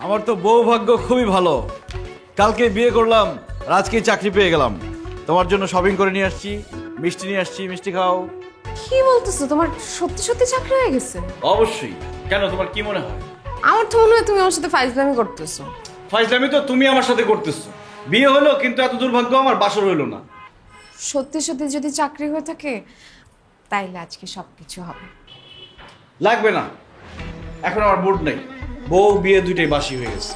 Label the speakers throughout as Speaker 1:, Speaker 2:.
Speaker 1: আমার তো বউ ভাগ্য খুবই ভালো। কালকে বিয়ে করলাম, আর আজকেই চাকরি পেয়ে গেলাম। তোমার জন্য শপিং করে নিয়ে আসছি, মিষ্টি নিয়ে আসছি, মিষ্টি খাও।
Speaker 2: কি বলতেছো, তোমার সত্যি সত্যি চাকরি হয়ে গেছে?
Speaker 1: অবশ্যই। কেন, তোমার কি মনে হয়?
Speaker 2: আমার তো মনে হয় তুমি আমার সাথে ফাইজলামি করতেছো।
Speaker 1: ফাইজলামি তো তুমি আমার সাথে করতেছো। বিয়ে হলো, কিন্তু এত দুর্ভাগ্য আমার বাসর হইলো না।
Speaker 2: সত্যি সত্যি যদি চাকরি হয়ে থাকে তাইলে আজকে সবকিছু হবে।
Speaker 1: লাগবে না, এখন আমার মুড নেই। বউ বিয়ে দুইটাই বাসি হয়ে গেছে,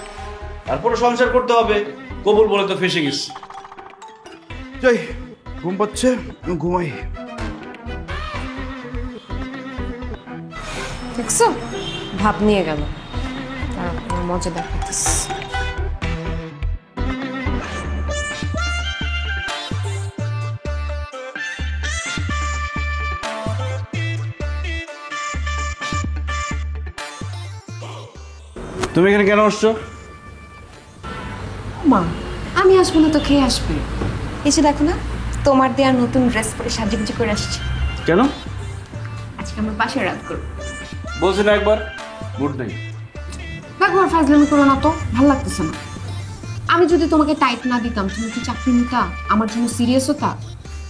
Speaker 1: তারপরে সংসার করতে হবে। কবুল বলে তো ফেসে গেছি। যাই, ঘুম পাচ্ছে, ঘুমাই।
Speaker 2: দেখছো, ভাব নিয়ে গেল। তারপর মজা দেখাচ্ছিস।
Speaker 1: তুমি এখানে কেন আসছো?
Speaker 2: মা, আমি আসবো না তো খেয়ে আসবে। এসে দেখো না, তোমার দেওয়া নতুন ড্রেস পরে সাজুগুজু করে আসছি।
Speaker 1: কেন?
Speaker 2: আজকে আমার বাসায় রাত করবো।
Speaker 1: বলছি না একবার, মুড নেই।
Speaker 2: দেখো, আর ফাজলামি করো না তো, ভালো লাগতেছে না। আমি যদি তোমাকে টাইট না দিতাম তুমি কি চাকরি নিতা? আমার জন্য সিরিয়াস হতা?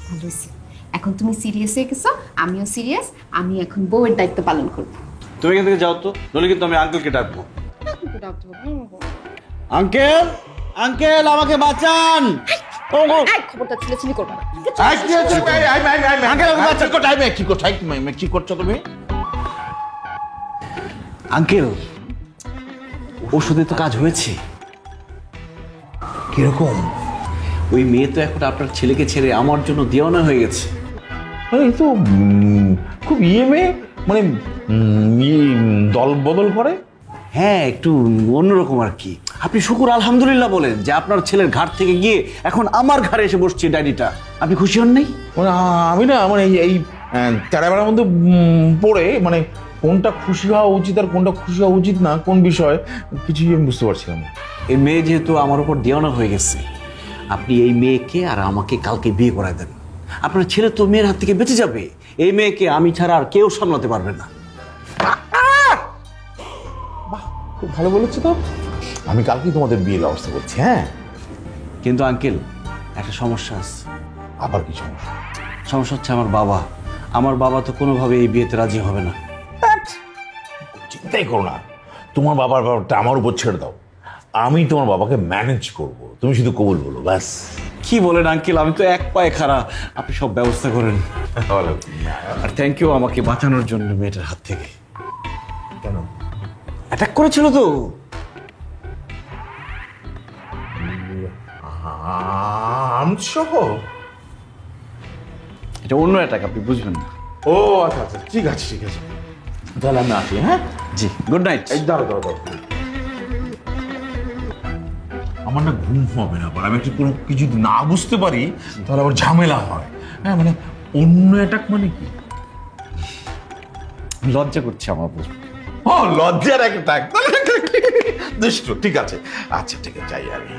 Speaker 2: ভালো হয়েছে, এখন তুমি সিরিয়াস হয়ে গেছো, আমিও সিরিয়াস। আমি এখন বউয়ের দায়িত্ব পালন করবো।
Speaker 1: তুমি এখান থেকে যাও তো, নইলে কিন্তু আমি আঙ্কেলকে ডাকবো। আঙ্কেল, আঙ্কেল আমাকে বাঁচান।
Speaker 2: খবরটা ছিলেছিলি করবো না।
Speaker 3: কি করছো তুমি?
Speaker 1: আঙ্কেল, ওষুধে তো কাজ হয়েছে।
Speaker 3: কিরকম?
Speaker 1: ওই মেয়ে তো এখন আপনার ছেলেকে ছেড়ে আমার জন্য দেওয়ানা হয়ে গেছে।
Speaker 3: মানে এই তো খুব মেয়ে, মানে দল বদল করে।
Speaker 1: হ্যাঁ, একটু অন্যরকম আর কি। আপনি শুকুর আলহামদুলিল্লাহ বলেন যে আপনার ছেলের ঘাট থেকে গিয়ে এখন আমার ঘাড়ে এসে বসছে ডায়েরিটা। আপনি খুশি হন নাই?
Speaker 3: মানে আমি না, মানে এই তেরাবেলার মধ্যে পড়ে, মানে কোনটা খুশি হওয়া উচিত আর কোনটা খুশি হওয়া উচিত না, কোন বিষয় কিছুই আমি বুঝতে পারছিলাম না।
Speaker 1: এই মেয়ে যেহেতু আমার উপর দেওয়ানা হয়ে গেছে, আপনি এই মেয়েকে আর আমাকে কালকে বিয়ে করায় দেন। আপনার ছেলে তো মেয়ের হাত থেকে বেঁচে যাবে। এই মেয়েকে আমি ছাড়া আর কেউ সামলাতে পারবে না।
Speaker 3: বাহ, খুব ভালো বলেছো তো। আমি কালকেই তোমাদের বিয়ের ব্যবস্থা করছি। হ্যাঁ,
Speaker 1: কিন্তু আঙ্কেল, একটা সমস্যা আছে।
Speaker 3: আবার কি সমস্যা?
Speaker 1: সমস্যা হচ্ছে আমার বাবা তো কোনোভাবে এই বিয়েতে রাজি হবে না।
Speaker 3: চিন্তাই করো না, তোমার বাবার ব্যাপারটা আমার উপর ছেড়ে দাও। আমি তোমার বাবাকে ম্যানেজ করব, তুমি শুধু কবুল বলো ব্যাস।
Speaker 1: কি বলেন আঙ্কেল, আমি তো এক পায়ে খাড়া। আপনি সব ব্যবস্থা করেন। আর থ্যাংক ইউ আমাকে বাঁচানোর জন্য মেয়েটার হাত থেকে।
Speaker 3: কেন?
Speaker 1: অ্যাটাক করেছিল তো।
Speaker 3: আমসহ?
Speaker 1: এটা অন্য অ্যাটাক, আপনি বুঝবেন না।
Speaker 3: ও আচ্ছা আচ্ছা, ঠিক আছে ঠিক আছে, তাহলে আমি আসি। হ্যাঁ,
Speaker 1: জি, গুড নাইট।
Speaker 3: এই দাঁড়ো দাঁড়ো দাঁড়ো, আমার না ঘুম হবে না। আমি একটু কোনো কিছু না বুঝতে পারি তাহলে আবার ঝামেলা হয়। হ্যাঁ, মানে অন্য অ্যাটাক মানে কি?
Speaker 1: লজ্জা করছে আমার বুঝ।
Speaker 3: ও, লজ্জার অ্যাটাক। দুষ্ট, ঠিক আছে, আচ্ছা ঠিক আছে, যাই আমি।